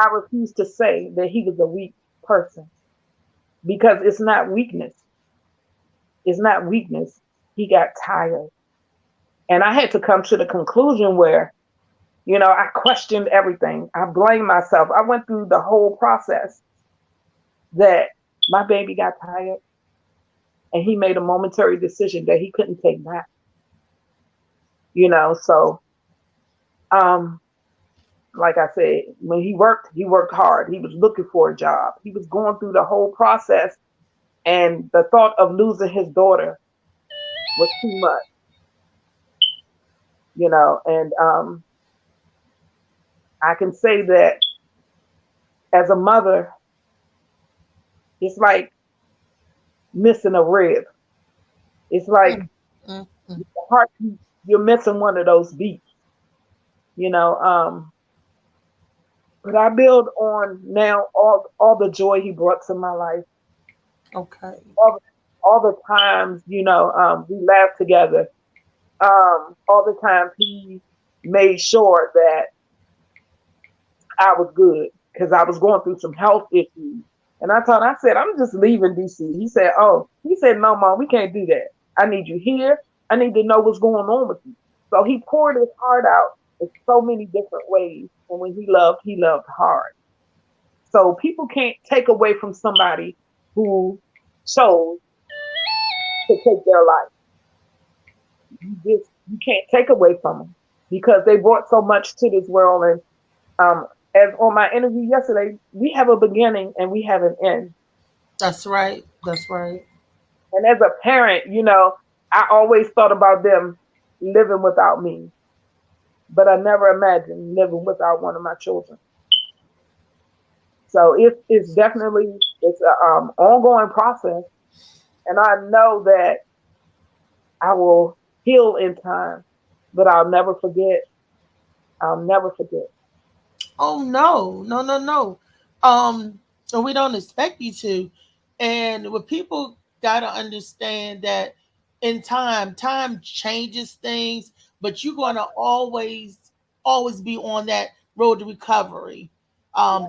I refuse to say that he was a weak person because it's not weakness. It's not weakness. He got tired. And I had to come to the conclusion where, I questioned everything. I blamed myself. I went through the whole process that my baby got tired and he made a momentary decision that he couldn't take back. So um like I said, when he worked hard. He was looking for a job. He was going through the whole process, and the thought of losing his daughter was too much, and I can say that as a mother, it's like missing a rib. It's like Mm, mm, mm. the heart, you're missing one of those beats, you know. But I build on now all the joy he brought to my life, Okay. all the, all the times, we laughed together, all the times he made sure that I was good because I was going through some health issues. And I said, I'm just leaving DC. He said, no, mom, we can't do that. I need you here. I need to know what's going on with you. So he poured his heart out in so many different ways. And when he loved hard. So people can't take away from somebody who chose to take their life. You can't take away from them because they brought so much to this world. And as on my interview yesterday, we have a beginning and we have an end. That's right. That's right. And as a parent, I always thought about them living without me, but I never imagined living without one of my children. So it's a ongoing process, and I know that I will heal in time, but I'll never forget. I'll never forget. Oh no, no, no, no. And we don't expect you to. And what people gotta understand that in time changes things, but you're gonna always be on that road to recovery. Yeah.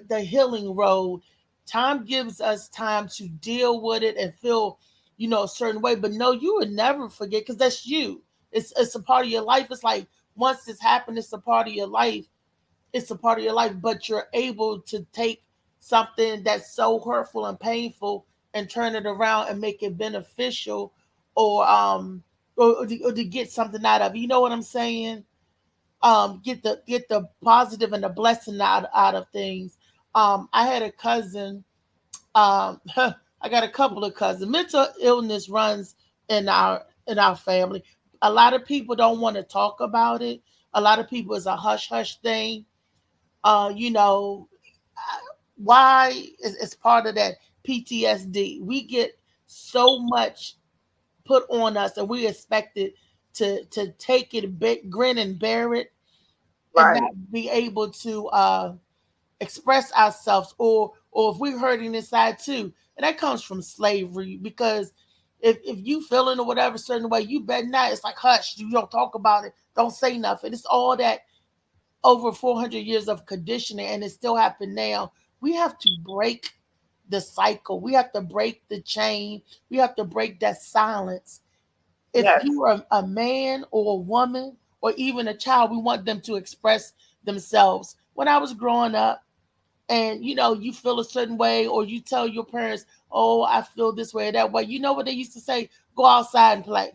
The healing road. Time gives us time to deal with it and feel, a certain way. But no, you would never forget because that's you. It's a part of your life. It's like once this happened, it's a part of your life, it's a part of your life, but you're able to take something that's so hurtful and painful and turn it around and make it beneficial, or or to get something out of it. You know what I'm saying? Get the positive and the blessing out of things. I had a cousin. I got a couple of cousins. Mental illness runs in our family. A lot of people don't want to talk about it. A lot of people, it's a hush hush thing. uh, you know, why is part of that PTSD. We get so much put on us, and we expected to take it, grin and bear it, and Right. not be able to express ourselves, or if we're hurting inside too, and that comes from slavery. Because if you feeling or whatever certain way, you better not. It's like hush, you don't talk about it, don't say nothing. It's all that over 400 years of conditioning, and it still happen now. We have to break the cycle. We have to break the chain. We have to break that silence. If Yes. you are a man or a woman or even a child, we want them to express themselves. When I was growing up, and you feel a certain way, or you tell your parents, oh, I feel this way or that way, you know what they used to say? Go outside and play.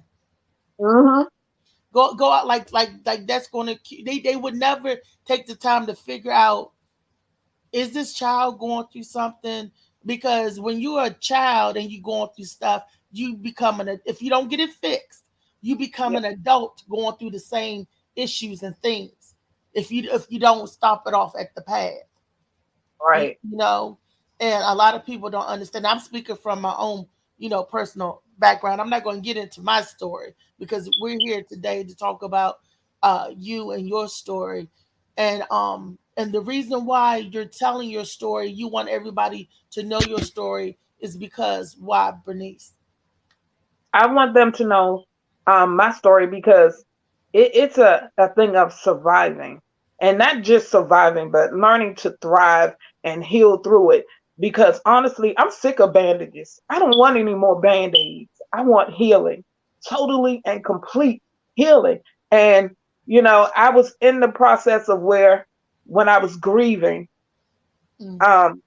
Hmm. Go out, like that's gonna, they would never take the time to figure out, is this child going through something? Because when you're a child and you're going through stuff, you become if you don't get it fixed, you become Yeah. an adult going through the same issues and things, if you don't stop it off at the path. you, Right. you know and a lot of people don't understand. I'm speaking from my own, personal background. I'm not going to get into my story because we're here today to talk about you and your story. And the reason why you're telling your story, you want everybody to know your story, is because why, Bernice? I want them to know my story because it's a thing of surviving. and not just surviving, but learning to thrive and heal through it. Because honestly, I'm sick of bandages. I don't want any more band-aids. I want healing, totally and complete healing. And, I was in the process of where when I was grieving, Mm. um,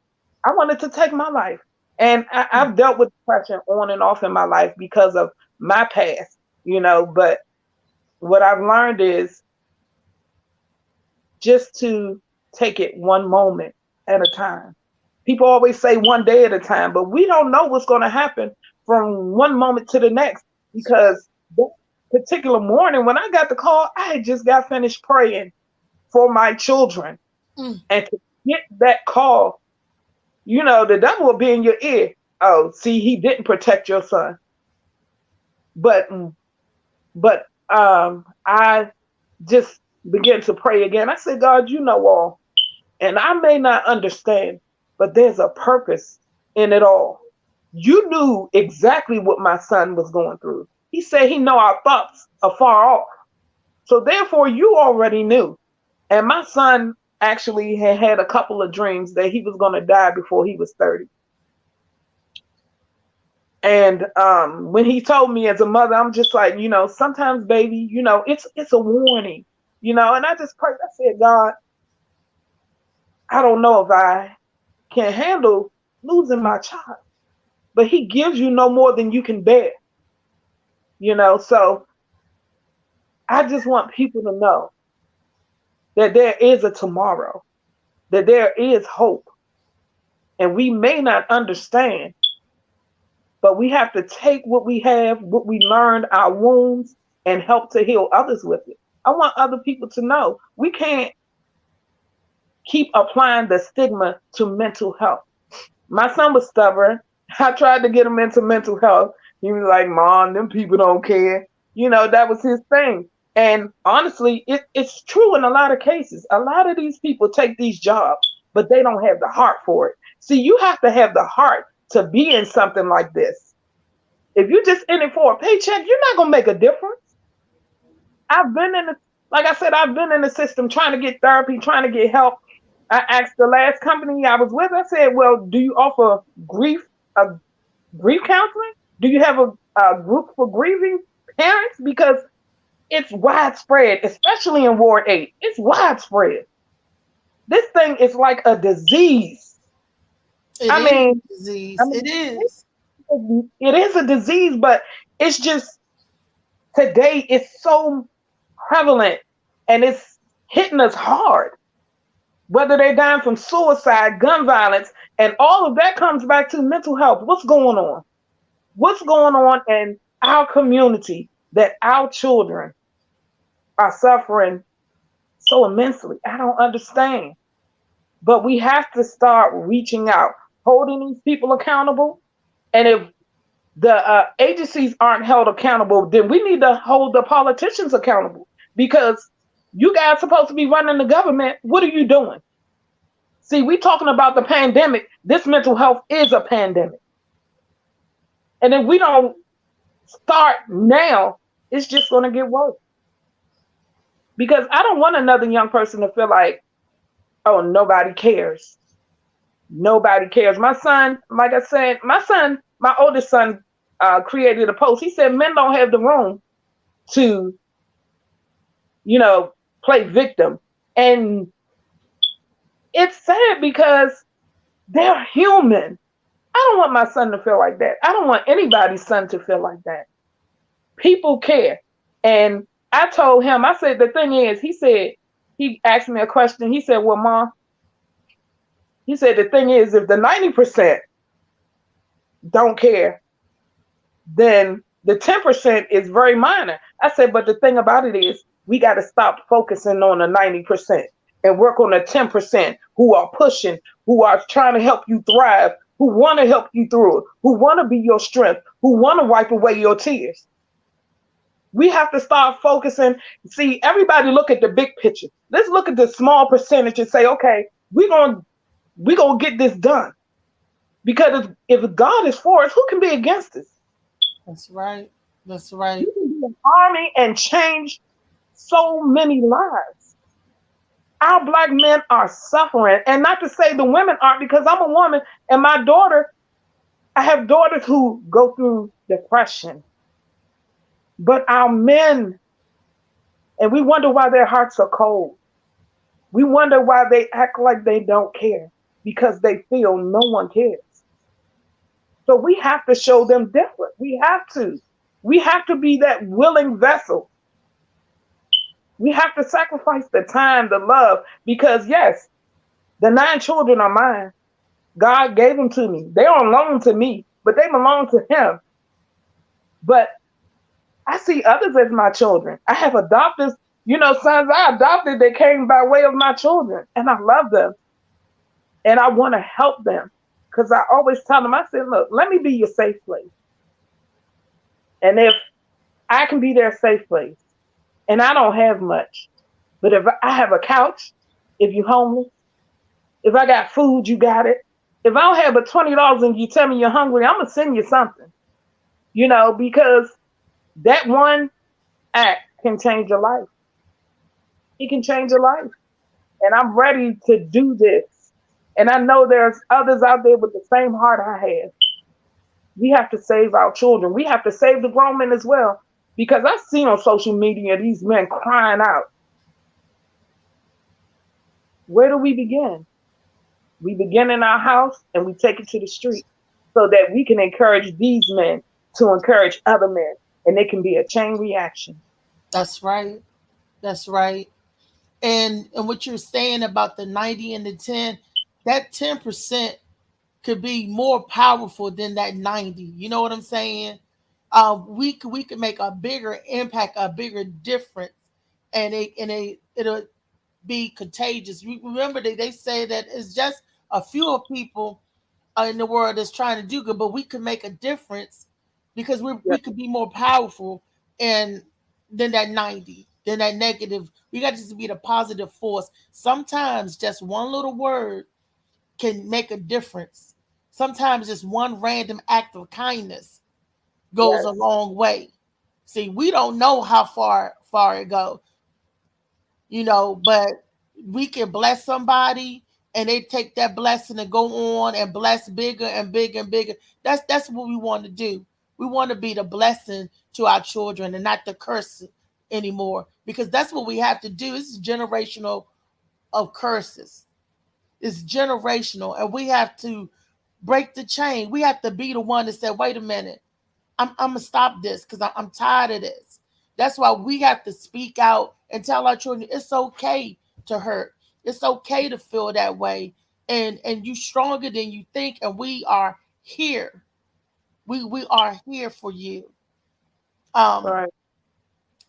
I wanted to take my life. And Mm. I've dealt with depression on and off in my life because of my past, but what I've learned is just to take it one moment at a time. People always say one day at a time, but we don't know what's going to happen from one moment to the next, That's right. because that particular morning when I got the call, I had just got finished praying for my children. Mm. And to get that call, the devil will be in your ear. Oh, see, he didn't protect your son. But I just began to pray again. I said, God, you know all. And I may not understand, but there's a purpose in it all. You knew exactly what my son was going through. He said he know our thoughts are far off. So therefore you already knew. And my son actually had a couple of dreams that he was going to die before he was 30. And when he told me as a mother, I'm just like, sometimes, baby, it's a warning, and I just prayed. I said, God, I don't know if I can handle losing my child, but he gives you no more than you can bear, so I just want people to know that there is a tomorrow, that there is hope, and we may not understand, but we have to take what we have, what we learned, our wounds, and help to heal others with it. I want other people to know we can't keep applying the stigma to mental health. My son was stubborn. I tried to get him into mental health. He was like, Mom, them people don't care. That was his thing. And honestly, it's true in a lot of cases. A lot of these people take these jobs, but they don't have the heart for it. See, you have to have the heart to be in something like this. If you're just in it for a paycheck, you're not going to make a difference. I've been in the, like I said, I've been in the system trying to get therapy, trying to get help. I asked the last company I was with, I said, well, do you offer uh, grief counseling? Do you have a group for grieving parents? Because it's widespread, especially in Ward 8. It's widespread. This thing is like a disease. It I is a mean, I disease. It mean, is. it is a disease, but it's just today it's so prevalent and it's hitting us hard. Whether they're dying from suicide, gun violence, and all of that comes back to mental health. What's going on? What's going on in our community that our children are suffering so immensely? I don't understand. But we have to start reaching out, holding these people accountable. And if the agencies aren't held accountable, then we need to hold the politicians accountable, because you guys supposed to be running the government. What are you doing? See, we talking about the pandemic. This mental health is a pandemic. And if we don't start now, it's just going to get worse. Because I don't want another young person to feel like, oh, nobody cares. Nobody cares. My son, like I said, my oldest son created a post. He said men don't have the room to, you know, play victim. And it's sad because they're human. I don't want my son to feel like that. I don't want anybody's son to feel like that. People care. And I told him, I said, the thing is, he asked me a question. He said, well, Mom, he said, the thing is, if the 90% don't care, then the 10% is very minor. I said, but the thing about it is, we got to stop focusing on the 90% and work on the 10% who are pushing, who are trying to help you thrive, who want to help you through it, who want to be your strength, who want to wipe away your tears. We have to start focusing. See, everybody look at the big picture. Let's look at the small percentage and say, okay, we're gonna get this done. Because if God is for us, who can be against us? That's right. That's right. You can be an army and change so many lives. Our black men are suffering. And not to say the women aren't, because I'm a woman and my daughter, I have daughters who go through depression. But our men, and we wonder why their hearts are cold. We wonder why they act like they don't care because they feel no one cares. So we have to show them different. We have to. We have to be that willing vessel. We have to sacrifice the time, the love, because yes, the 9 children are mine. God gave them to me. They don't belong to me, but they belong to Him. But I see others as my children. I have adopted, sons I adopted that came by way of my children, and I love them, and I want to help them because I always tell them, I said, look, let me be your safe place, and if I can be their safe place, and I don't have much, but if I have a couch, if you're homeless, if I got food, you got it. If I don't have but $20 and you tell me you're hungry, I'm gonna send you something, because that one act can change your life. It can change your life. And I'm ready to do this. And I know there's others out there with the same heart I have. We have to save our children. We have to save the grown men as well. Because I see on social media these men crying out. Where do we begin? We begin in our house and we take it to the street so that we can encourage these men to encourage other men. And it can be a chain reaction. That's right. That's right. And what you're saying about the 90 and the 10, that 10% could be more powerful than that 90. You know what I'm saying? We could make a bigger impact, a bigger difference, it'll be contagious. Remember they say that it's just a few people in the world that's trying to do good, but we could make a difference because Yeah. we could be more powerful and than that 90, than that negative. We got to just be the positive force. Sometimes just one little word can make a difference. Sometimes just one random act of kindness goes a Yes. long way. See, we don't know how far it goes, but we can bless somebody and they take that blessing and go on and bless bigger and bigger and bigger. That's what we want to do. We want to be the blessing to our children and not the curse anymore, because that's what we have to do. It's generational of curses. It's generational, and we have to break the chain. We have to be the one that said, wait a minute, I'm gonna stop this because I'm tired of this. That's why we have to speak out and tell our children it's okay to hurt. It's okay to feel that way, and you stronger than you think. And we are here. We are here for you. Um, Right.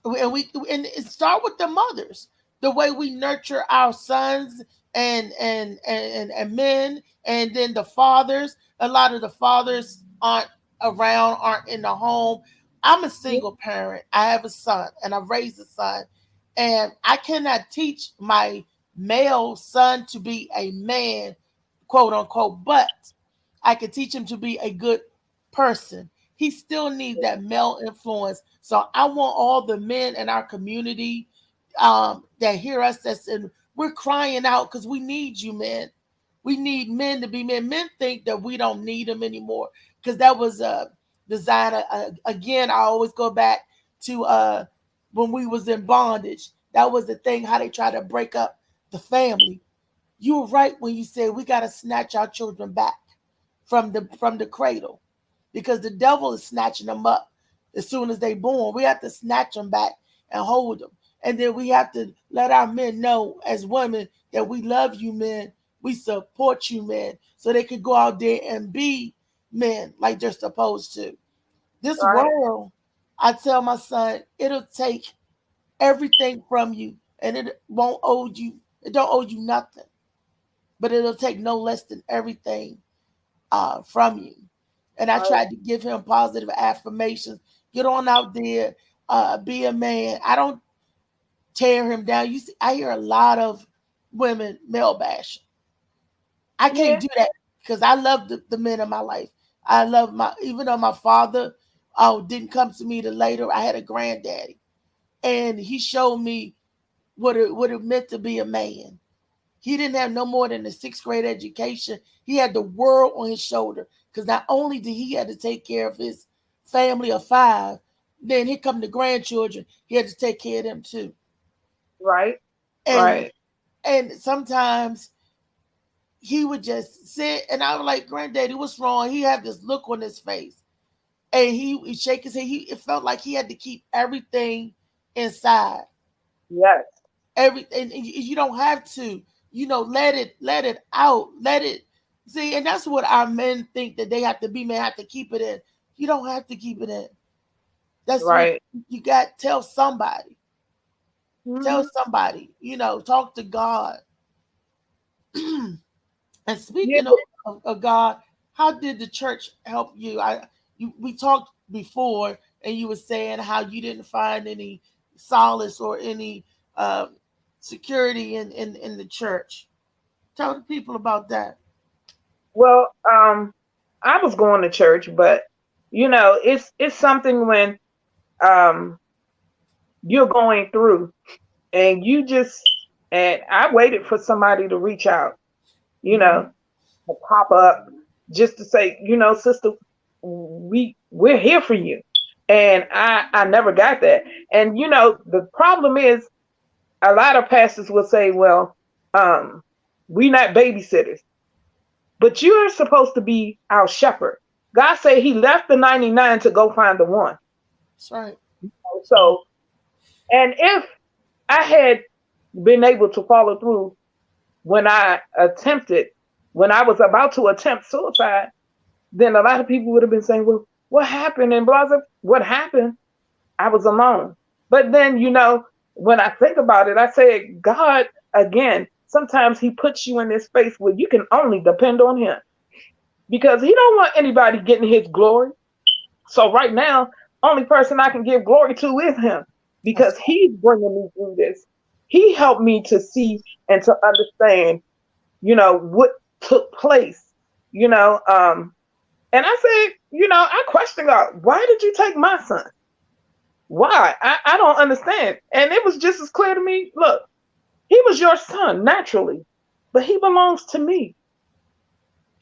and it start with the mothers, the way we nurture our sons and men, and then the fathers. A lot of the fathers aren't around, aren't in the home. I'm a Yeah. single parent. I have a son and I raised a son, and I cannot teach my male son to be a man, quote unquote, but I can teach him to be a good person. He still needs that male influence. So I want all the men in our community that hear us, we're crying out because we need you, men. We need men to be men. Men think that we don't need them anymore because that was a design. Again, I always go back to when we was in bondage. That was the thing, how they try to break up the family. You were right when you said we got to snatch our children back from the cradle, because the devil is snatching them up as soon as they born. We have to snatch them back and hold them, and then we have to let our men know as women that we love you, men. We support you, men, so they could go out there and be men like they're supposed to. This Right. world, I tell my son, it'll take everything from you, and it won't owe you. It don't owe you nothing, but it'll take no less than everything from you. And I Right. tried to give him positive affirmations. Get on out there, be a man. I don't tear him down. You see, I hear a lot of women male bashing. I can't Yeah. do that because I love the men in my life. I love even though my father didn't come to me till later, I had a granddaddy. And he showed me what it meant to be a man. He didn't have no more than a sixth grade education. He had the world on his shoulder because not only did he had to take care of his family of five, then here come the grandchildren. He had to take care of them too. Right. And Right. and sometimes he would just sit and I was like, Granddaddy, what's wrong? He had this look on his face. And he would shake his head. It felt like he had to keep everything inside. Yes. Everything you don't have to, let it out. Let it see, and that's what our men think that they have to be, men have to keep it in. You don't have to keep it in. That's what Right. you got. Tell somebody. Tell Hmm. somebody, talk to God. And Yeah. speaking of God, how did the church help you? We talked before, and you were saying how you didn't find any solace or any uh, security in the church. Tell the people about that. Well, I was going to church, but it's something when um you're going through and and I waited for somebody to reach out, you Mhm. know, to pop up just to say, sister, we're here for you. And I never got that. And the problem is a lot of pastors will say, well, we not babysitters, but you're supposed to be our shepherd. God said he left the 99 to go find the one. That's right. So, and if I had been able to follow through when when I was about to attempt suicide, then a lot of people would have been saying, well, what happened? And blah, blah, what happened? I was alone. But then, when I think about it, I say, God, again, sometimes he puts you in this space where you can only depend on him because he don't want anybody getting his glory. So right now, only person I can give glory to is him That's because he's bringing me through this. He helped me to see and to understand, what took place, you know. And I said, I questioned God, why did you take my son? Why? I don't understand. And it was just as clear to me. Look, he was your son naturally, but he belongs to me.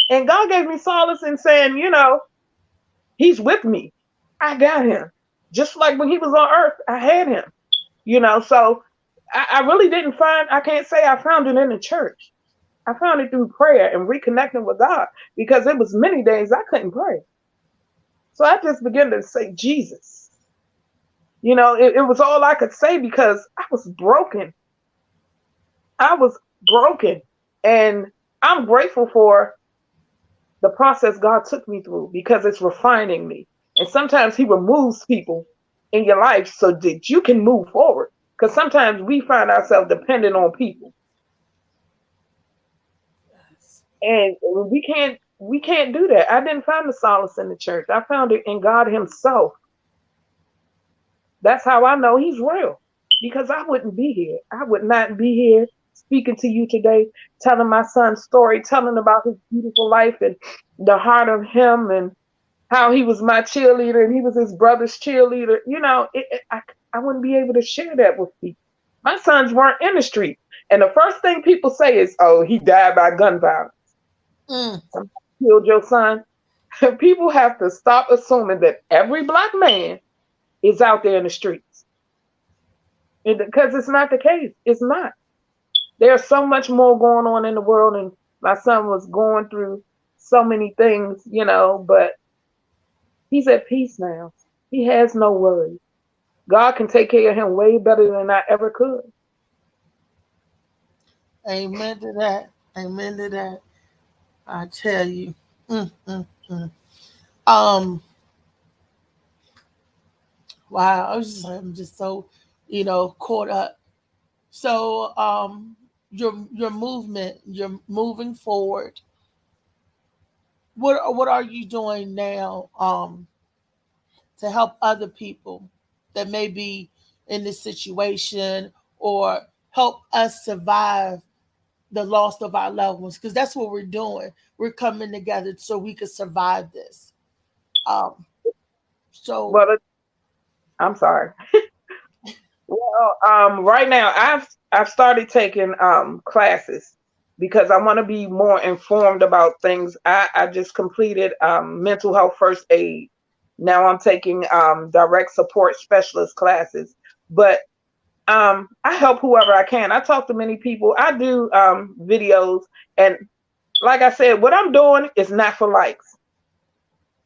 And God gave me solace in saying, he's with me. I got him. Just like when he was on earth, I had him. So I really didn't I can't say I found it in the church. I found it through prayer and reconnecting with God because it was many days I couldn't pray. So I just began to say, Jesus. It was all I could say because I was broken. I was broken. And I'm grateful for the process God took me through because it's refining me. And sometimes he removes people in your life so that you can move forward. Because sometimes we find ourselves dependent on people. And we can't do that. I didn't find the solace in the church. I found it in God himself. That's how I know he's real. Because I wouldn't be here. I would not be here speaking to you today, telling my son's story, telling about his beautiful life and the heart of him and how he was my cheerleader and he was his brother's cheerleader. I wouldn't be able to share that with people. My sons weren't in the street. And the first thing people say is, oh, he died by gun violence. mm, Somebody killed your son. People have to stop assuming that every black man is out there in the streets. Because it's not the case. It's not. There's so much more going on in the world, and my son was going through so many things, but he's at peace now. He has no worries. God can take care of him way better than I ever could. amen to that. Amen to that. I tell you. Mm, mm, mm. Um. Wow. I'm just so, caught up. So, your movement, you're moving forward. What are you doing now to help other people that may be in this situation or help us survive the loss of our loved ones? Because that's what we're doing. We're coming together so we could survive this. Um, so But I'm sorry. Well, right now I've started taking classes because I want to be more informed about things. I just completed mental health first aid. Now I'm taking direct support specialist classes. But I help whoever I can. I talk to many people. I do videos, and like I said, what I'm doing is not for likes.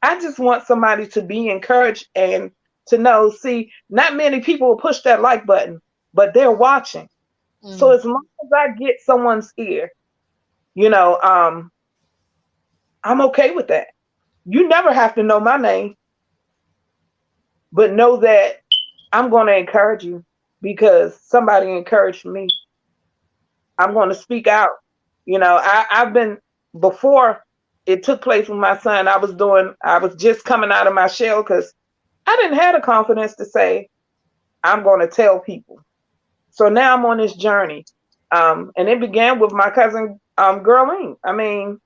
I just want somebody to be encouraged and to know, see, not many people will push that like button, but they're watching. So Mm. as long as I get someone's ear, you know, I'm okay with that. You never have to know my name, but know that I'm going to encourage you because somebody encouraged me. I'm going to speak out. I've been, before it took place with my son, I was just coming out of my shell because I didn't have the confidence to say, I'm going to tell people. So now I'm on this journey. And it began with my cousin, Girlene. I mean,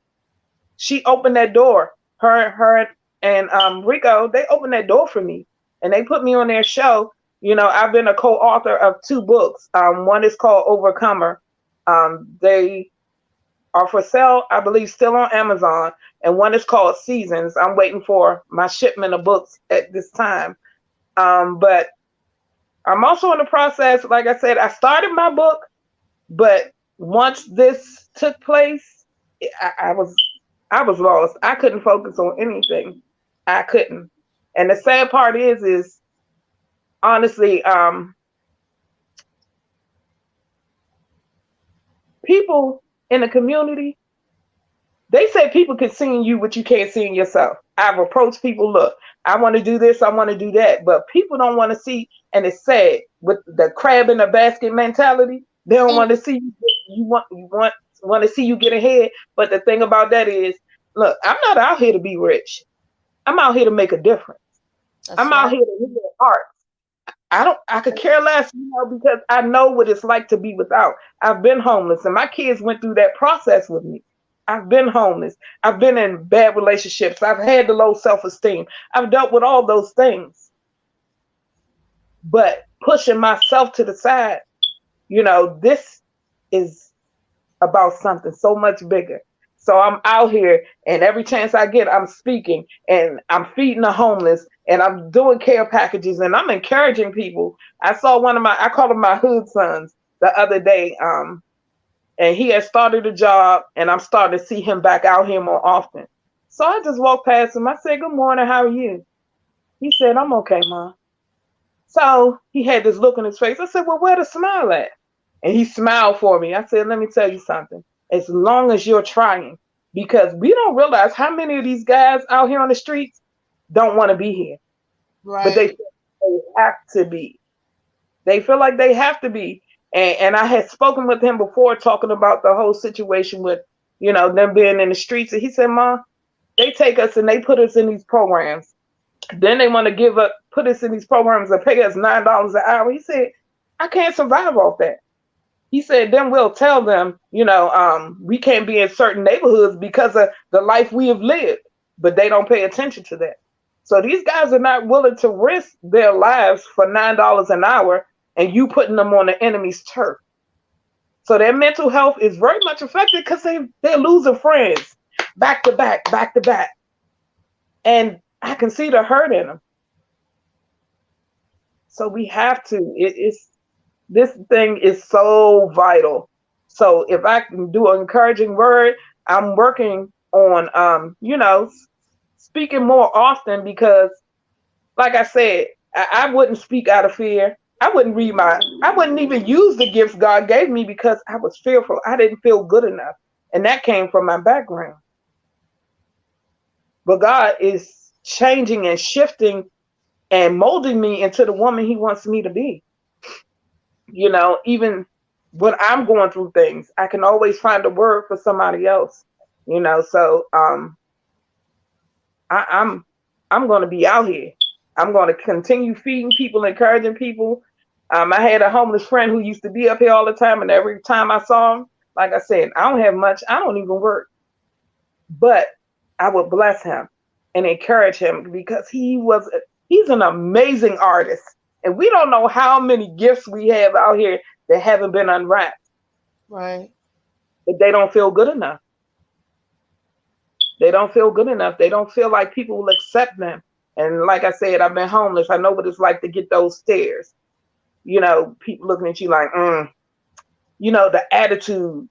she opened that door. Her and Rico, they opened that door for me and they put me on their show. I've been a co-author of two books. One is called Overcomer. They are for sale, I believe, still on Amazon. And one is called Seasons. I'm waiting for my shipment of books at this time. But I'm also in the process, like I said, I started my book, but once this took place, I was lost. I couldn't focus on anything. I couldn't. And the sad part is honestly, people in the community, they say people can see in you what you can't see in yourself. I've approached people, look, I want to do this, I want to do that, but people don't want to see, and it's sad with the crab in the basket mentality. They don't want to see you want to see you get ahead. But the thing about that is, look, I'm not out here to be rich. I'm out here to make a difference. That's I'm out right. here to heal art. I could care less, because I know what it's like to be without. I've been homeless and my kids went through that process with me. I've been homeless. I've been in bad relationships. I've had the low self-esteem. I've dealt with all those things. But pushing myself to the side, this is about something so much bigger. So I'm out here, and every chance I get, I'm speaking and I'm feeding the homeless and I'm doing care packages and I'm encouraging people. I saw I call them my hood sons the other day. And he had started a job and I'm starting to see him back out here more often. So I just walked past him. I said, "Good morning, how are you?" He said, "I'm okay, Mom." So he had this look on his face. I said, "Well, where the smile at?" And he smiled for me. I said, "Let me tell you something. As long as you're trying, because we don't realize how many of these guys out here on the streets don't want to be here, but they Right. feel they have to be. They feel like they have to be." And I had spoken with him before, talking about the whole situation with, them being in the streets. And he said, "Mom, they take us and they put us in these programs. Then they want to put us in these programs and pay us $9 an hour." He said, "I can't survive off that." He said, "Then we'll tell them, we can't be in certain neighborhoods because of the life we have lived." But they don't pay attention to that. So these guys are not willing to risk their lives for $9 an hour and you putting them on the enemy's turf. So their mental health is very much affected because they're losing friends back to back, back to back. And I can see the hurt in them. So we have to. It's this thing is so vital. So if I can do an encouraging word, I'm working on speaking more often because, like I said, I wouldn't speak out of fear. I wouldn't even use the gifts God gave me because I was fearful. I didn't feel good enough. And that came from my background. But God is changing and shifting and molding me into the woman he wants me to be. Even when I'm going through things, I can always find a word for somebody else. So I'm going to be out here. I'm going to continue feeding people, encouraging people. I had a homeless friend who used to be up here all the time, and every time I saw him, like I said, I don't have much. I don't even work, but I would bless him and encourage him because he's an amazing artist. And we don't know how many gifts we have out here that haven't been unwrapped. Right. But they don't feel good enough. They don't feel good enough. They don't feel like people will accept them. And like I said, I've been homeless. I know what it's like to get those stares. People looking at you like, the attitude,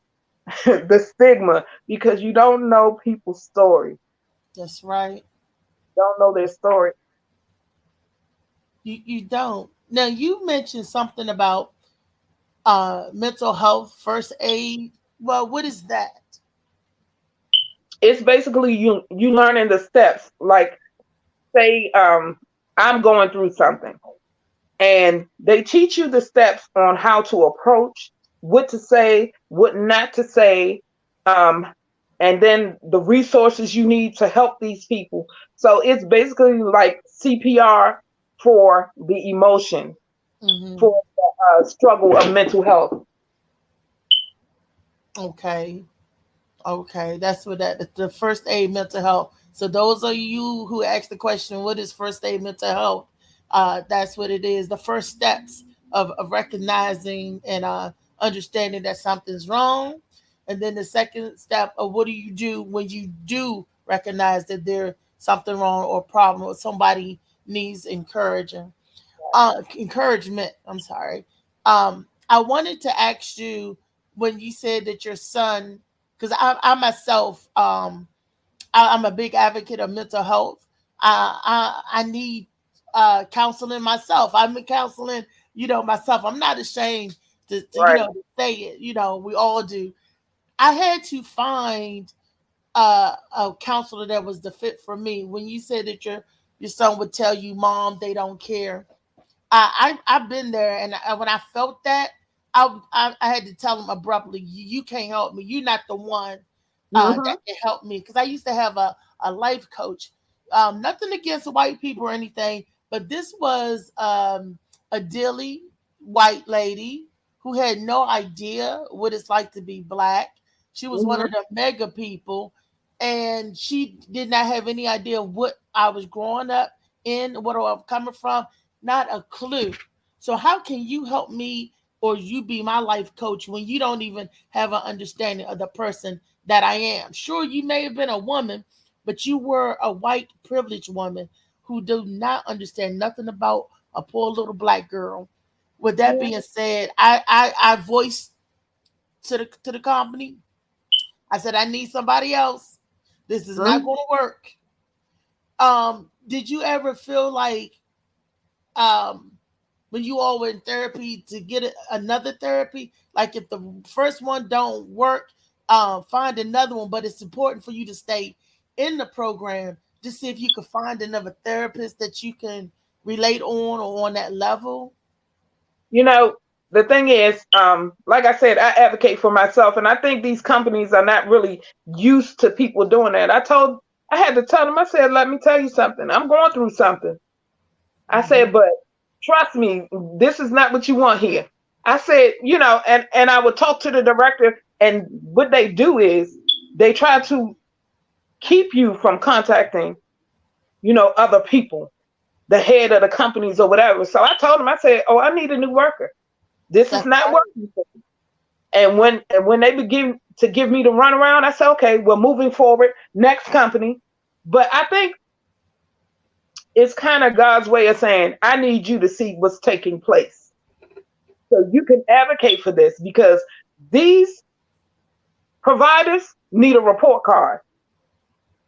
the stigma, because you don't know people's story. That's right. You don't know their story. You don't. Now you mentioned something about mental health, first aid. Well, what is that? It's basically you learning the steps. Like, say, I'm going through something, and they teach you the steps on how to approach, what to say, what not to say, um, and then the resources you need to help these people. So it's basically like CPR for the emotion, Mm-hmm. for the struggle of mental health. Okay. Okay, that's what that the first aid mental health. So those of you who asked the question, what is first aid mental health? That's what it is. The first steps of recognizing and understanding that something's wrong, and then the second step of what do you do when you do recognize that there's something wrong or problem or somebody needs encouragement. I'm sorry. I wanted to ask you when you said that your son, because I myself, I'm a big advocate of mental health. I need counseling myself. I'm in counseling, myself. I'm not ashamed Right. to say it. We all do. I had to find a counselor that was the fit for me. When you said that your son would tell you, "Mom, they don't care." I've been there, and when I felt that, I had to tell him abruptly, "You can't help me. You're not the one Mm-hmm. that can help me." Because I used to have a life coach. Nothing against white people or anything, but this was a dilly white lady who had no idea what it's like to be black. She was one Mm-hmm. of the mega people, and she did not have any idea of what I was growing up in, what I was coming from, not a clue. So how can you help me or you be my life coach when you don't even have an understanding of the person that I am? Sure, you may have been a woman, but you were a white privileged woman who do not understand nothing about a poor little black girl. With that Yeah. being said, I voiced to the company. I said I need somebody else. This is not Mm-hmm. going to work. Did you ever feel like um when you all were in therapy to get another therapy, like if the first one don't work, find another one, but it's important for you to stay in the program to see if you can find another therapist that you can relate on or on that level. You know, the thing is, like I said, I advocate for myself, and I think these companies are not really used to people doing that. I had to tell them, I said, let me tell you something. I'm going through something. I said, Mhm. but trust me, this is not what you want here. I said, and I would talk to the director, and what they do is they try to keep you from contacting, other people, the head of the companies or whatever. So I told him, I said, oh, I need a new worker. This is That's not right. working. And when they begin to give me the runaround, I said, okay, we're moving forward. Next company. But I think it's kind of God's way of saying, I need you to see what's taking place. So you can advocate for this because these providers need a report card.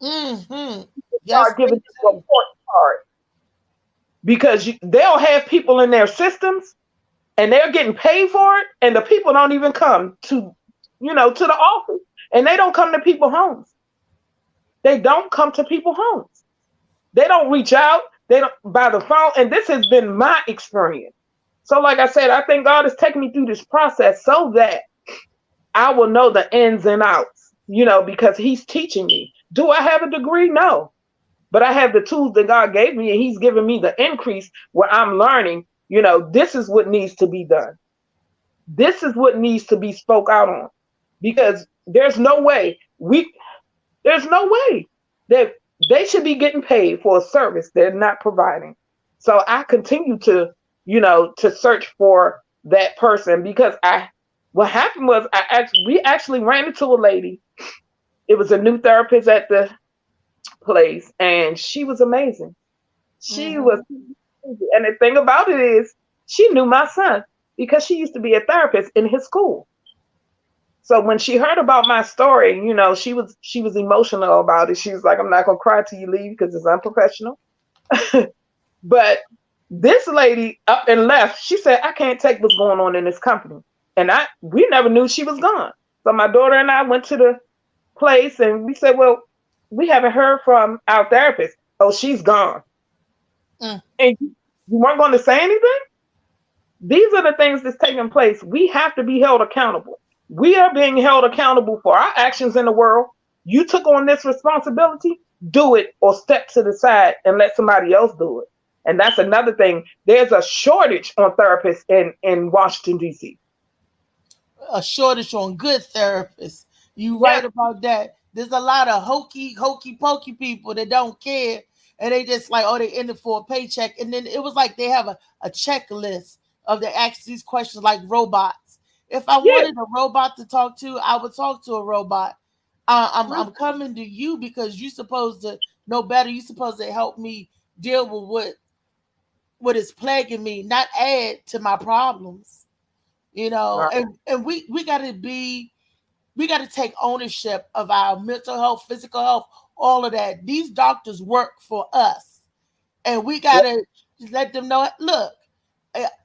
Mm-hmm. Yes, Start they giving you a do. report card because they'll have people in their systems and they're getting paid for it, and the people don't even come to the office, and they don't come to people's homes. They don't come to people's homes. They don't reach out. They don't by the phone. And this has been my experience. So, like I said, I think God has taken me through this process so that I will know the ins and outs, because He's teaching me. Do I have a degree? No. But I have the tools that God gave me, and He's given me the increase where I'm learning, this is what needs to be done. This is what needs to be spoke out on. Because there's no way that they should be getting paid for a service they're not providing. So I continue to to search for that person, because what happened was we actually ran into a lady. It was a new therapist at the place, and she was amazing. She was, Mm-hmm. and the thing about it is, she knew my son because she used to be a therapist in his school. So when she heard about my story, she was emotional about it. She was like, "I'm not gonna cry till you leave because it's unprofessional." But this lady up and left. She said, "I can't take what's going on in this company," and we never knew she was gone. So my daughter and I went to the place and we said, "Well, we haven't heard from our therapist." "Oh, she's gone." Mm. And you weren't going to say anything? These are the things that's taking place. We have to be held accountable. We are being held accountable for our actions in the world. You took on this responsibility, do it, or step to the side and let somebody else do it. And that's another thing. There's a shortage on therapists in Washington, D.C. A shortage on good therapists. You right Yes, about that. There's a lot of hokey pokey people that don't care, and they just like, oh, they in it for a paycheck. And then it was like they have a checklist of they ask these questions like robots. If I yes, wanted a robot to talk to, I would talk to a robot. right, I'm coming to you because you supposed to know better. You supposed to help me deal with what is plaguing me, not add to my problems. right. And we got to be, we got to take ownership of our mental health, physical health, all of that. These doctors work for us, and we got Yes, to let them know, look,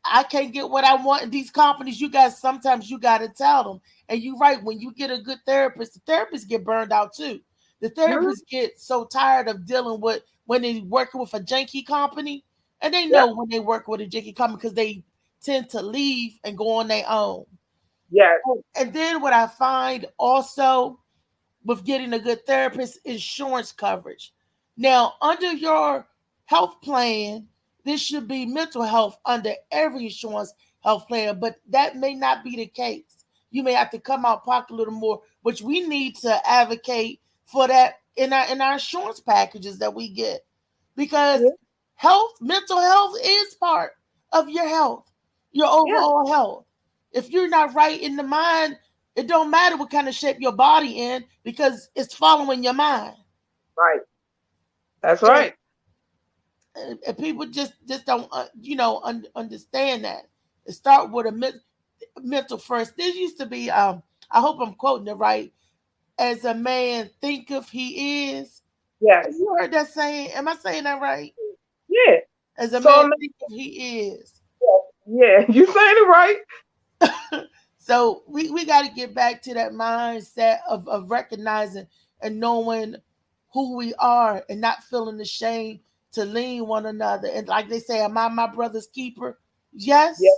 I can't get what I want in these companies. You guys, sometimes you got to tell them. And you're right, when you get a good therapist, the therapists get burned out too. The mhm, therapists get so tired of dealing with when they working with a janky company, and they yep, know when they work with a janky company because they tend to leave and go on their own. yes, And then what I find also with getting a good therapist, insurance coverage. Now, under your health plan, this should be mental health under every insurance health plan, but that may not be the case. You may have to come out pocket a little more, which we need to advocate for that in our insurance packages that we get, because yes, mental health is part of your health, your yes, overall health. If you're not right in the mind, it don't matter what kind of shape your body in because it's following your mind. right. That's So right. and people just don't understand that. It start with a mental first. This used to be I hope I'm quoting it right. As a man thinketh he is. Have Yes, you heard that saying? Am I saying that right? yeah. As a So, man thinketh he is. yeah, you saying it right. So we got to get back to that mindset of recognizing and knowing who we are and not feeling ashamed to lean one another. And like they say, am I my brother's keeper? Yes, Yes,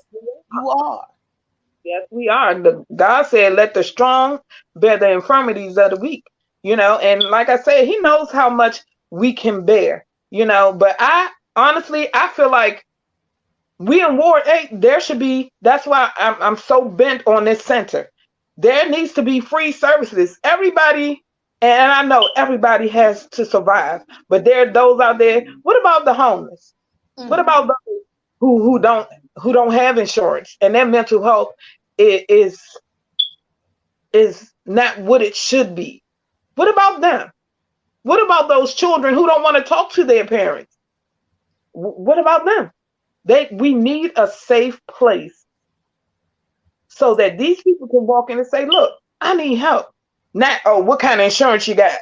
you are. yes, we are. God said, "Let the strong bear the infirmities of the weak." And like I said, He knows how much we can bear. But I feel like we in Ward 8, there should be. That's why I'm so bent on this center. There needs to be free services. Everybody, and I know everybody has to survive, but there are those out there. What about the homeless? What Mm. about those who don't have insurance and their mental health is not what it should be? What about them? What about those children who don't want to talk to their parents? What about them? We need a safe place so that these people can walk in and say, "Look, I need help." Not, "Oh, what kind of insurance you got?"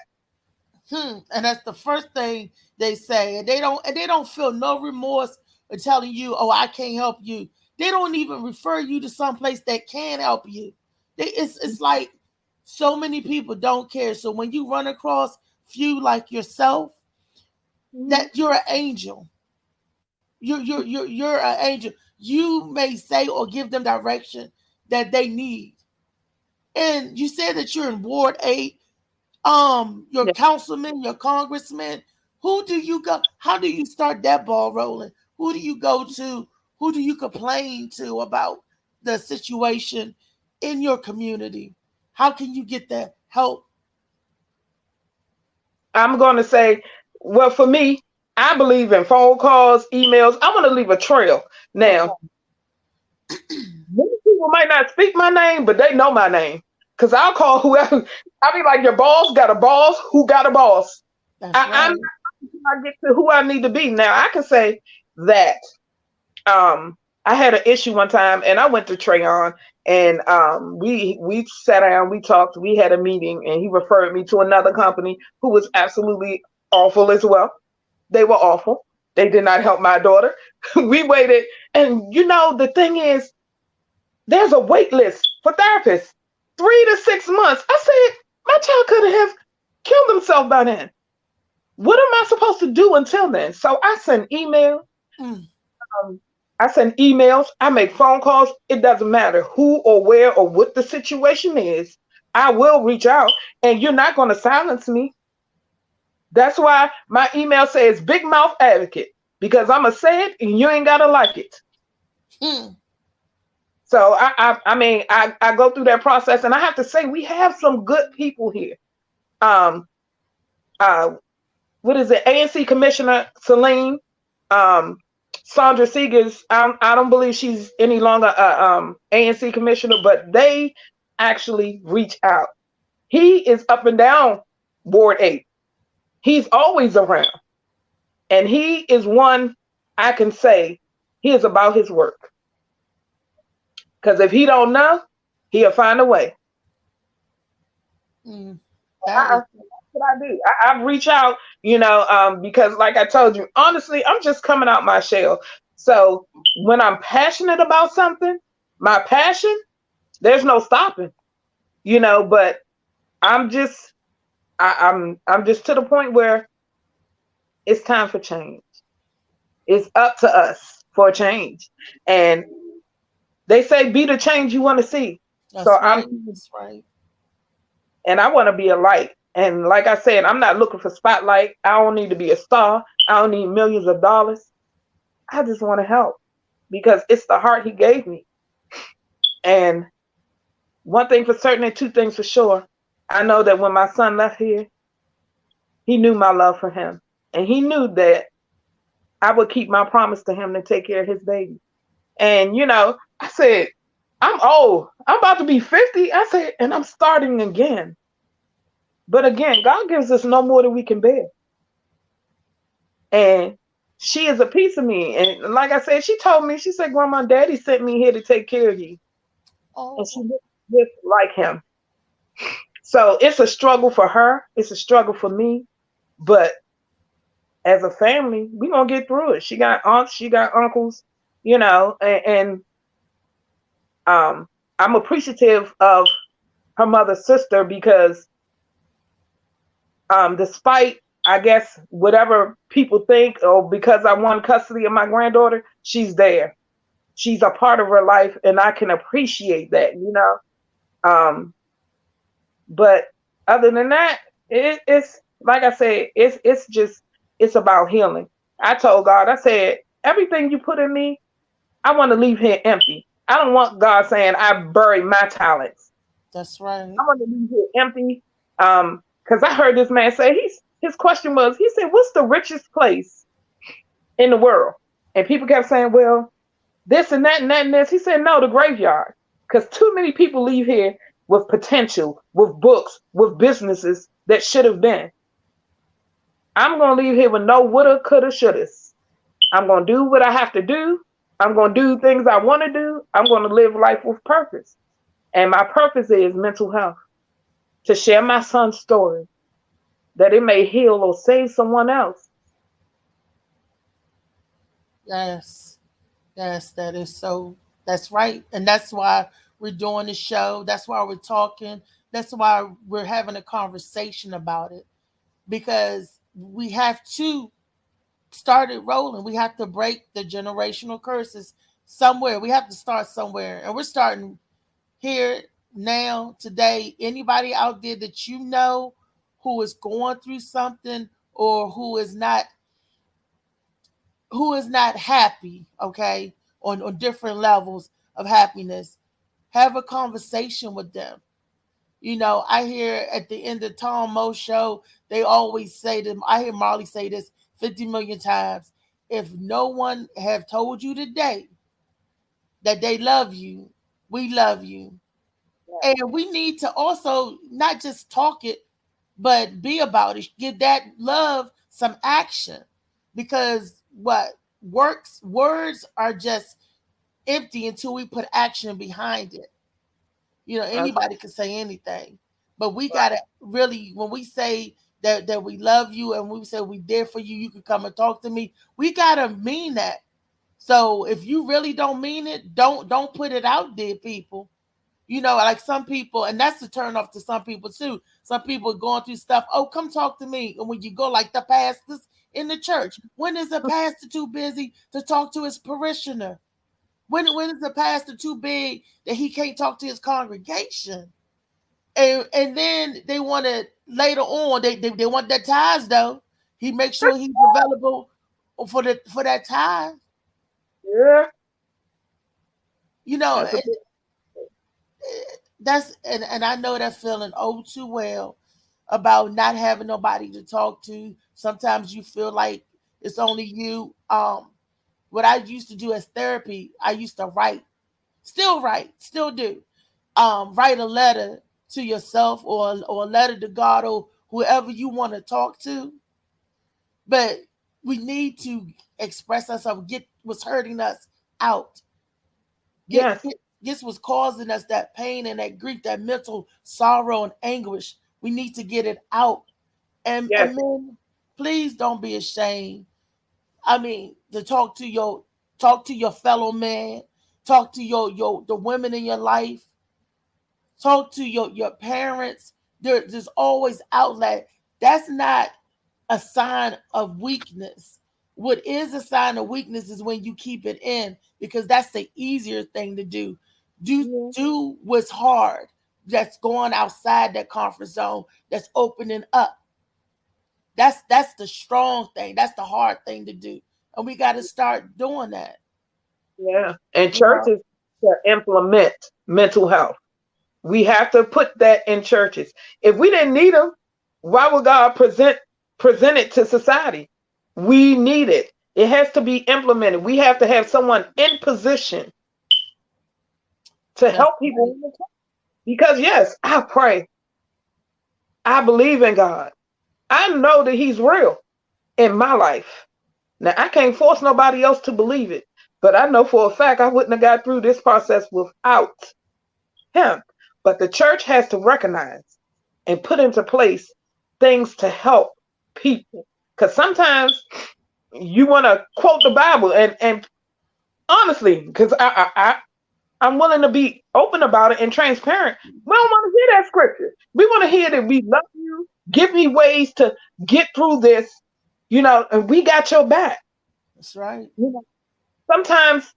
And that's the first thing they say. And they don't feel no remorse for telling you, oh, I can't help you. They don't even refer you to someplace that can help you. It's like so many people don't care. So when you run across few like yourself, Mhm. that you're an angel. You're an angel. You may say or give them direction that they need. And you said that you're in Ward 8, your Yeah. councilman, your congressman. Who do you go? How do you start that ball rolling? Who do you go to? Who do you complain to about the situation in your community? How can you get that help? I'm going to say, well, for me, I believe in phone calls, emails. I want to leave a trail. Now, Okay. many people might not speak my name, but they know my name. Cause I'll call whoever. I'll be like, your boss got a boss who got a boss. That's I'm right. not I get to who I need to be. Now I can say that I had an issue one time and I went to Trayon and we sat down, we talked, we had a meeting and he referred me to another company who was absolutely awful as well. They were awful. They did not help my daughter. We waited and the thing is there's a wait list for therapists. 3 to 6 months. I said, my child could have killed himself by then. What am I supposed to do until then? So I send emails. Mm. Um, I send emails. I make phone calls. It doesn't matter who or where or what the situation is. I will reach out, and you're not going to silence me. That's why my email says Big Mouth Advocate because I'm gonna say it, and you ain't gotta like it. Mm. So I go through that process, and I have to say we have some good people here. Um, uh, what is it? ANC Commissioner Celine, um, Sandra Seegers. I don't believe she's any longer ANC commissioner, but they actually reach out. He is up and down Ward 8. He's always around, and he is one I can say he is about his work. Because if he don't know, he'll find a way. Mm. That is. That's what I do. I reach out, because like I told you, honestly, I'm just coming out my shell. So when I'm passionate about something, my passion, there's no stopping, but I'm just I'm just to the point where it's time for change. It's up to us for a change. And they say be the change you want to see. So That's right. That's right. I want to be a light. And like I said, I'm not looking for spotlight. I don't need to be a star. I don't need millions of dollars. I just want to help because it's the heart he gave me. And one thing for certain and two things for sure. I know that when my son left here, he knew my love for him. And he knew that I would keep my promise to him to take care of his baby. And, I said, I'm old. I'm about to be 50. I said, and I'm starting again. But again, God gives us no more than we can bear. And she is a piece of me. And like I said, she told me, she said, Grandma, Daddy sent me here to take care of you. And she Oh. looks just like him. So it's a struggle for her. It's a struggle for me. But as a family, we're going to get through it. She got aunts, she got uncles, and I'm appreciative of her mother's sister because despite I guess whatever people think or because I won custody of my granddaughter, she's there. She's a part of her life and I can appreciate that. But other than that, it's like I said, it's about healing. I told God, I said, everything you put in me, I want to leave here empty. I don't want God saying I buried my talents. That's right. I want to leave here empty. Because I heard this man say his question was, he said, what's the richest place in the world? And people kept saying, well, this and that and that and this. He said, no, the graveyard. Because too many people leave here with potential, with books, with businesses that should have been. I'm going to leave here with no woulda, coulda, shouldas. I'm going to do what I have to do. I'm going to do things I want to do. I'm going to live life with purpose. And my purpose is mental health, to share my son's story, that it may heal or save someone else. Yes. Yes, that is so. That's right. And that's why we're doing the show. That's why we're talking. That's why we're having a conversation about it because we have to start it rolling. We have to break the generational curses somewhere. We have to start somewhere. And we're starting here now, today. Anybody out there that you know who is going through something or who is not happy, okay, on different levels of happiness, have a conversation with them. I hear at the end of Tom Mo show, they always say to them, I hear Marley say this, 50 million times. If no one have told you today that they love you, we love you. Yeah. And we need to also not just talk it, but be about it. Give that love some action. Because what works, words are just empty until we put action behind it. That's Anybody can say anything, but we right. gotta really, when we say that we love you and we say we there for you, you can come and talk to me. We gotta mean that. So if you really don't mean it, don't put it out there, people. Like some people, and that's the turn off to some people too. Some people going through stuff. Oh, come talk to me. And when you go, like the pastors in the church, when is the pastor too busy to talk to his parishioner? When is the pastor too big that he can't talk to his congregation? And then they want to later on, they want that tithes though. He makes sure he's available for that tithe. Yeah. You know, That's a and big, and I know that feeling oh too well about not having nobody to talk to. Sometimes you feel like it's only you. What I used to do as therapy, I used to write, still do. Write a letter to yourself or a letter to God or whoever you want to talk to. But we need to express ourselves, get what's hurting us out. Get, yes. get This was causing us that pain and that grief, that mental sorrow and anguish. We need to get it out. And Yes. men, please don't be ashamed. I mean, to talk to your fellow man, talk to your the women in your life, talk to your parents. There's always outlet. That's not a sign of weakness. What is a sign of weakness is when you keep it in, because that's the easier thing to do. Do Yeah. do what's hard. That's going outside that comfort zone. That's opening up. That's the strong thing. That's the hard thing to do, and we got to start doing that. Yeah. And You know, churches to implement mental health. We have to put that in churches. If we didn't need them, why would God present it to society? We need it. It has to be implemented. We have to have someone in position to that's help right. people. Because yes, I pray. I believe in God. I know that He's real in my life. Now I can't force nobody else to believe it, but I know for a fact I wouldn't have got through this process without Him. But the church has to recognize and put into place things to help people. Because sometimes you want to quote the Bible, and honestly, because I'm willing to be open about it and transparent. We don't want to hear that scripture. We want to hear that we love you. Give me ways to get through this, and we got your back. That's right. You know, sometimes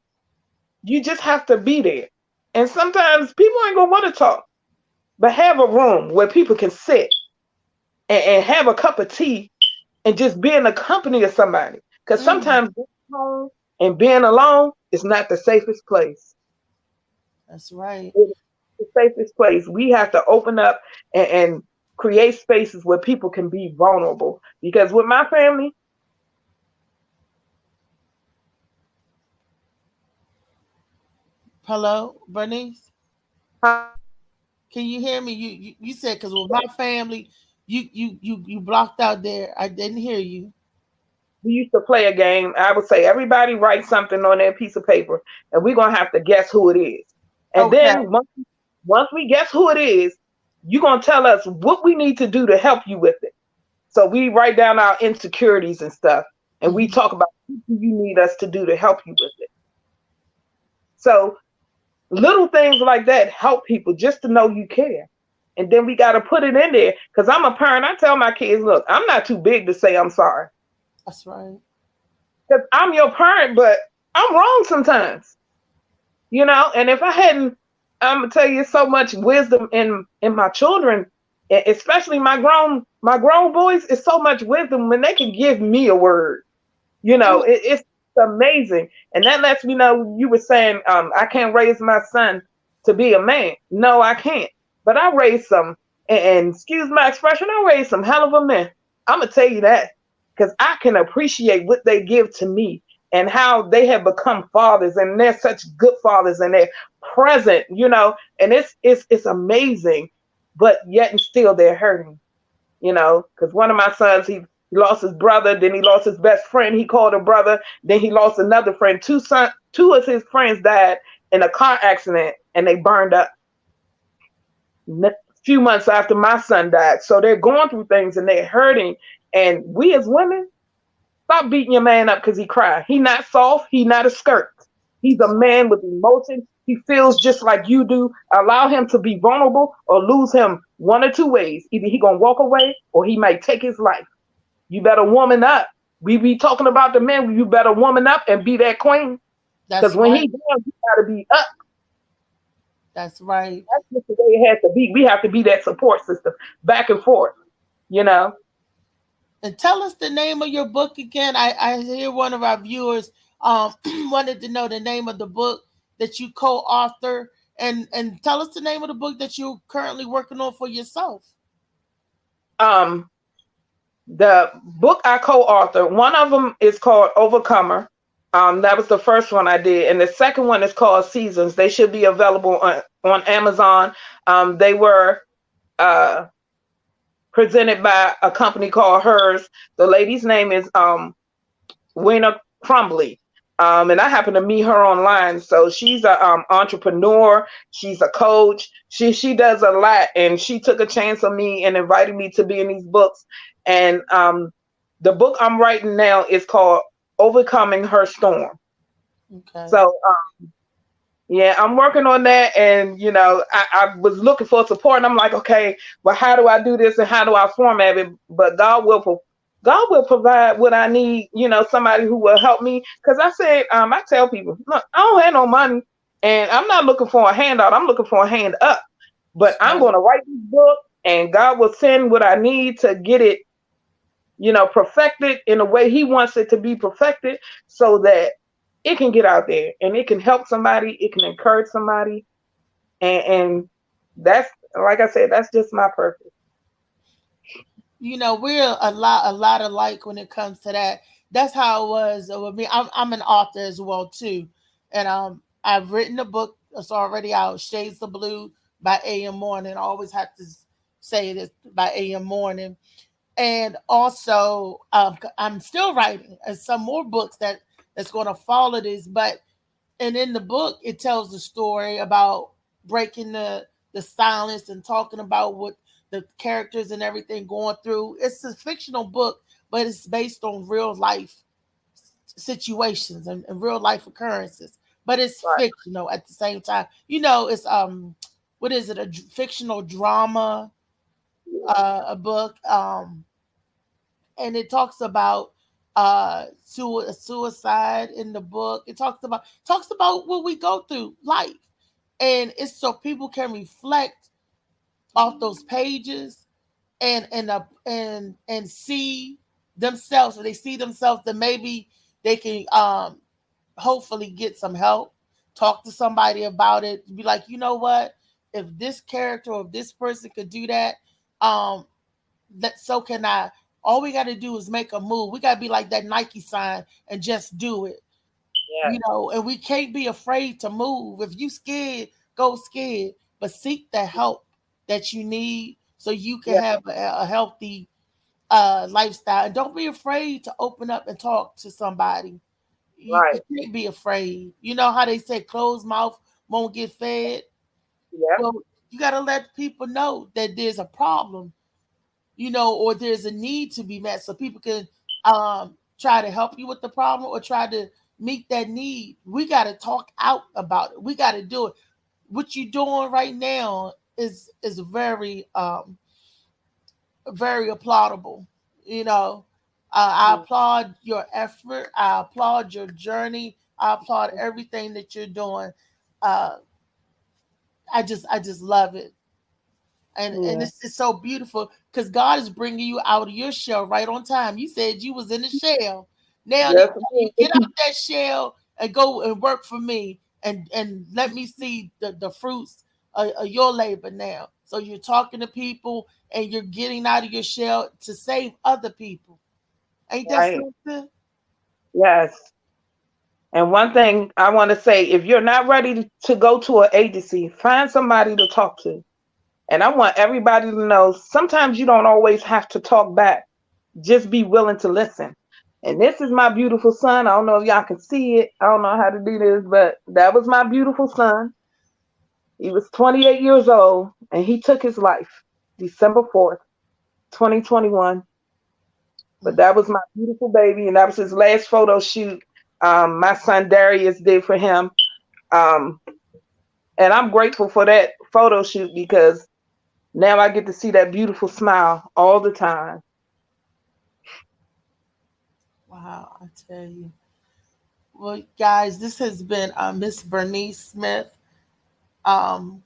you just have to be there. And sometimes people ain't gonna want to talk, but have a room where people can sit and have a cup of tea and just be in the company of somebody. Because Mm, sometimes being home and being alone is not the safest place. that's right. It is the safest place. We have to open up and create spaces where people can be vulnerable. Because with my family, Hello, Bernice. huh, Can you hear me? You said because with my family, you blocked out there. I didn't hear you. we used to play a game. I would say everybody write something on that piece of paper, and we're gonna have to guess who it is. And Okay. then once we guess who it is, you're gonna tell us what we need to do to help you with it. So we write down our insecurities and stuff, and we Mhm. talk about what do you need us to do to help you with it. So little things like that help people just to know you care. And then we got to put it in there because I'm a parent. I tell my kids, look, I'm not too big to say I'm sorry That's right. because I'm your parent, but I'm wrong sometimes, And if I hadn't, I'm gonna tell you so much wisdom in my children, especially my grown boys. It's so much wisdom when they can give me a word. Mm, It's amazing. And that lets me know you were saying, I can't raise my son to be a man. No, I can't. But I raised some, and excuse my expression, I raised some hell of a men. I'm going to tell you that. because I can appreciate what they give to me and how they have become fathers, and they're such good fathers, and they're present, and it's amazing, but yet and still they're hurting, because one of my sons, he lost his brother, then he lost his best friend. He called a brother, then he lost another friend. Two of his friends died in a car accident, and they burned up a few months after my son died. So they're going through things and they're hurting. And we as women, stop beating your man up because he cried. He not soft. He not a skirt. He's a man with emotion. He feels just like you do. Allow him to be vulnerable or lose him one or two ways. Either he gonna walk away or he might take his life. You better woman up. We be talking about the men. You better woman up and be that queen. Because That's when right. he down, you gotta be up. That's right. That's just the way it has to be. We have to be that support system, back and forth. You know. And tell us the name of your book again. I hear one of our viewers wanted to know the name of the book that you co-author, and tell us the name of the book that you're currently working on for yourself. Um, the book I co-author, one of them is called Overcomer. That was the first one I did, and the second one is called Seasons. They should be available on Amazon. They were uh, presented by a company called Hers. The lady's name is Wena Crumbly. And I happen to meet her online. So she's a entrepreneur. She's a coach. She does a lot, and she took a chance on me and invited me to be in these books. And the book I'm writing now is called Overcoming Her Storm. Okay. So yeah, I'm working on that, and I was looking for support, and I'm like, okay, well, how do I do this, and how do I format it? But God will provide what I need. Somebody who will help me. Because I said, I tell people, look, I don't have no money, and I'm not looking for a handout. I'm looking for a hand up. But That's I'm right. going to write this book, and God will send what I need to get it, perfected in the way He wants it to be perfected, so that it can get out there and it can help somebody, it can encourage somebody, and that's, like I said, that's just my purpose. We're a lot alike when it comes to that. That's how it was with me. I'm an author as well too, and I've written a book that's already out, Shades of Blue by AM Morning. I always have to say this, by AM Morning. And also I'm still writing some more books that's going to follow this. But and in the book it tells the story about breaking the silence and talking about what the characters and everything going through. It's a fictional book, but it's based on real life situations and real life occurrences, but it's Right. fictional at the same time. It's what is it, a fictional drama, a book, and it talks about suicide in the book. It talks about what we go through life, and it's so people can reflect off those pages and see themselves. Or they see themselves, that maybe they can hopefully get some help, talk to somebody about it, be like, you know what, if this character or if this person could do that, um that so can I. All we got to do is make a move. We got to be like that Nike sign and just do it. Yeah. And we can't be afraid to move. If you scared, go scared, but seek the help that you need so you can Yeah. have a healthy lifestyle. And don't be afraid to open up and talk to somebody. You Right. can't be afraid. You know how they say closed mouth won't get fed? Yeah. Well, you got to let people know that there's a problem, or there's a need to be met, so people can try to help you with the problem or try to meet that need. We got to talk out about it. We got to do it. What you're doing right now is very applaudable. You know, I Mhm. applaud your effort. I applaud your journey. I applaud everything that you're doing. Uh, I just love it. And Yeah. it's so beautiful because God is bringing you out of your shell right on time. You said you was in the shell. Now they Yes. tell you, get out that shell and go and work for me, and let me see the fruits of your labor now. So you're talking to people and you're getting out of your shell to save other people. Ain't that Right. something? Yes. And one thing I want to say, if you're not ready to go to an agency, find somebody to talk to. And I want everybody to know sometimes you don't always have to talk back. Just be willing to listen. And this is my beautiful son. I don't know if y'all can see it. I don't know how to do this, but that was my beautiful son. He was 28 years old and he took his life December 4th, 2021. But that was my beautiful baby, and that was his last photo shoot. My son Darius did for him. Um, and I'm grateful for that photo shoot because now I get to see that beautiful smile all the time. Wow, I tell you. Well, guys, this has been Miss Bernice Smith. Um,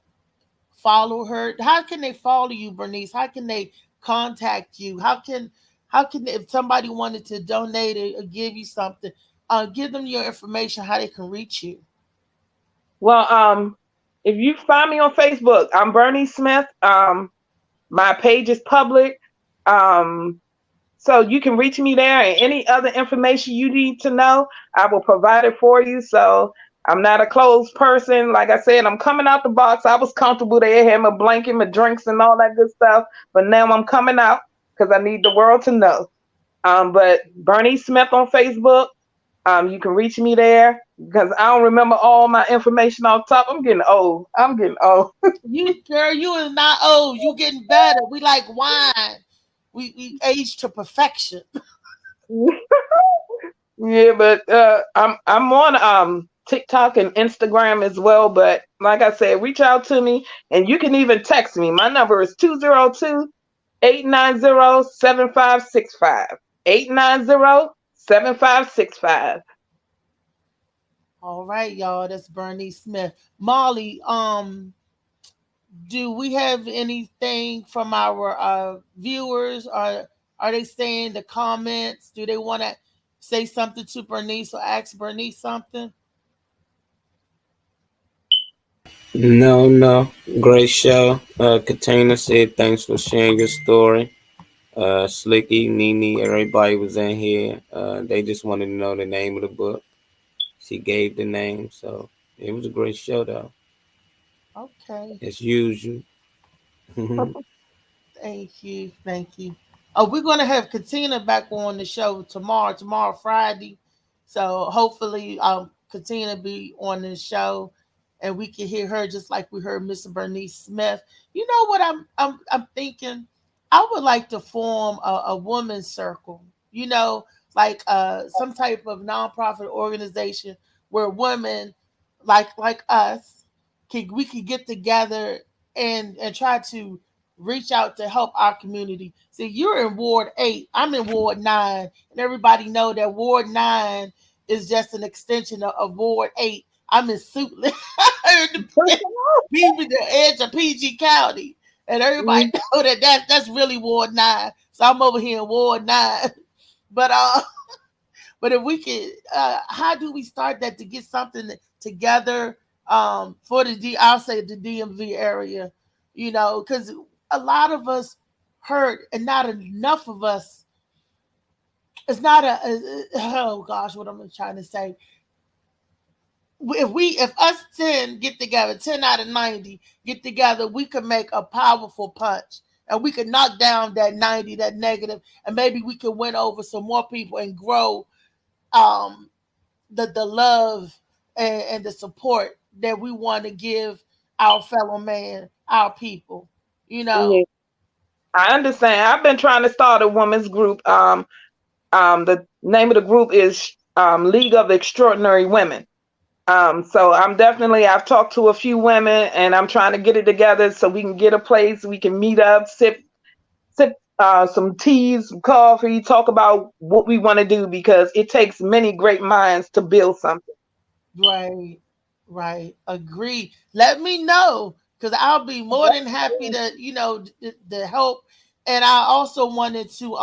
follow her. How can they follow you, Bernice? How can they contact you? How can if somebody wanted to donate or give you something, give them your information how they can reach you. Well, if you find me on Facebook, I'm Bernie Smith. My page is public. Um, So you can reach me there, and any other information you need to know, I will provide it for you. So I'm not a closed person. Like I said, I'm coming out the box. I was comfortable there, had my blanket, my drinks, and all that good stuff. But now I'm coming out because I need the world to know. But Bernie Smith on Facebook, you can reach me there because I don't remember all my information off top. I'm getting old. I'm getting old. You girl, you is not old. You getting better. We like wine. We age to perfection. Yeah, but I'm on TikTok and Instagram as well. But like I said, reach out to me and you can even text me. My number is 202-890-7565. 890-7565. All right, y'all. That's Bernie Smith. Molly, do we have anything from our viewers? Are they saying the comments? Do they want to say something to Bernice or ask Bernice something? No, no. Great show. Katina said thanks for sharing your story. Slicky, Nene, everybody was in here. They just wanted to know the name of the book. She gave the name, so it was a great show, though, Okay. as usual. Thank you. Thank you. Oh, we're gonna have Katina back on the show tomorrow. Tomorrow, Friday. So hopefully, Katina be on the show, and we can hear her just like we heard Miss Bernice Smith. You know what I'm thinking? I would like to form a women's circle. You know, like some type of nonprofit organization where women like us we could get together and try to reach out to help our community. See, you're in Ward 8, I'm in Ward 9, and everybody know that Ward 9 is just an extension of Ward 8. I'm in Suitland, be the edge of PG County, and everybody know that that's really Ward 9. So I'm over here in Ward 9. But but if we could, how do we start that to get something together for I'll say the DMV area, you know, because a lot of us hurt and not enough of us. It's not oh gosh, what am I trying to say? If us 10 get together, 10 out of 90 get together, we could make a powerful punch. And we could knock down that 90, that negative, and maybe we could win over some more people and grow um the love and the support that we want to give our fellow man, our people. You Yeah, know, I understand. I've been trying to start a women's group. The name of the group is League of Extraordinary Women. So I've talked to a few women and I'm trying to get it together so we can get a place, we can meet up, sip some teas, some coffee, talk about what we want to do because it takes many great minds to build something. right, right, agree. Let me know because I'll be more than happy to to help. And I also wanted to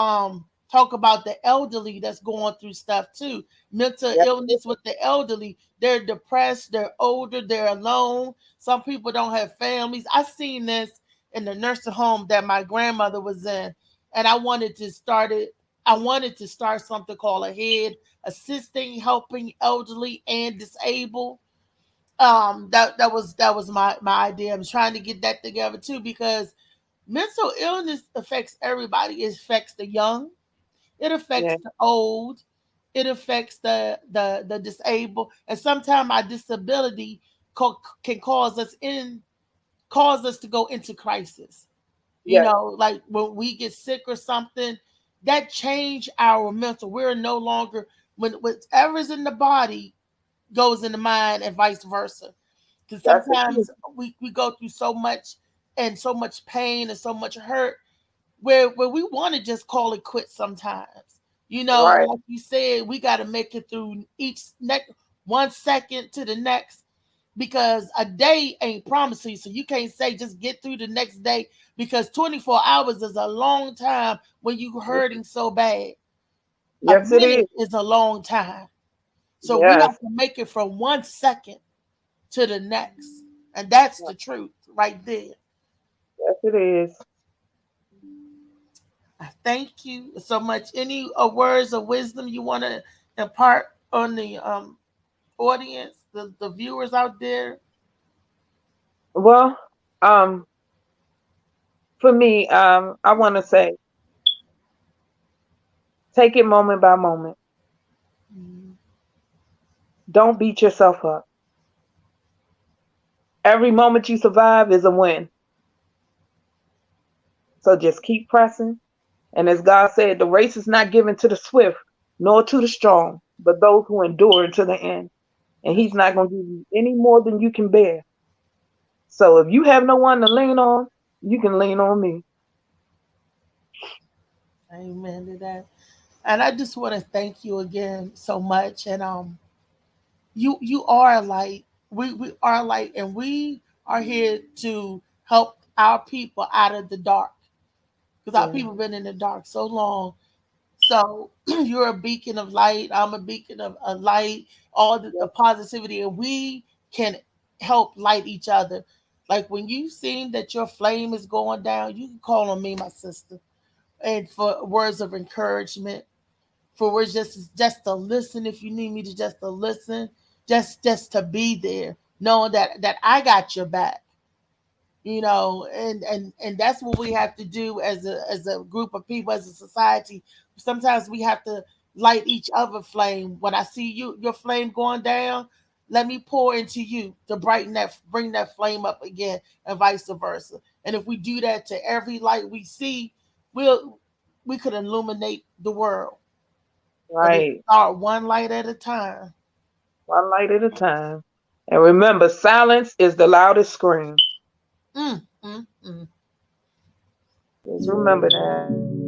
talk about the elderly that's going through stuff too. Mental Yeah. illness with the elderly. They're depressed, they're older, they're alone. Some people don't have families. I seen this in the nursing home that my grandmother was in, and I wanted to start it I wanted to start something called Ahead, assisting, helping elderly and disabled. That was my idea. I'm trying to get that together too, because mental illness affects everybody. It affects the young, it affects Yeah. the old, it affects the disabled, and sometimes our disability can cause us to go into crisis. Yes. Like when we get sick or something, that change our mental. We're no longer, when whatever's in the body goes in the mind, and vice versa. Because That's the truth. sometimes we go through so much, and so much pain and so much hurt, where we want to just call it quits sometimes. Right. Like you said, we got to make it through each next 1 second to the next, because a day ain't promising. So you can't say just get through the next day, because 24 hours is a long time when you hurting so bad. A Yes, it is. minute is a long time. So we have Yes. to make it from 1 second to the next. And that's the truth right there. Yes, it is. I thank you so much. Any words of wisdom you want to impart on the audience, the viewers out there? Well, um, for me, I want to say, take it moment by moment. Mhm. Don't beat yourself up. Every moment you survive is a win. So just keep pressing. And as God said, the race is not given to the swift, nor to the strong, but those who endure to the end. And He's That's not going to give you any more than you can bear. So if you have no one to lean on, you can lean on me. amen to that. And I just want to thank you again so much. And you are a light. We are a light, and we are here to help our people out of the dark, because our Yeah. people been in the dark so long. So you're a beacon of light. I'm a beacon of light. All the Yes. positivity, and we can help light each other. Like when you seen that your flame is going down, you can call on me, my sister, and for words of encouragement, for words just to listen. If you need me to just to listen, just to be there, knowing that I got your back. And that's what we have to do as a group of people, as a society. Sometimes we have to light each other flame. When I see your flame going down, let me pour into you to brighten that, bring that flame up again, and vice versa. And if we do that to every light we see, we'll we could illuminate the world. But it Right. start one light at a time. One light at a time. And remember, silence is the loudest scream. Mm, mm, mm. Just remember that.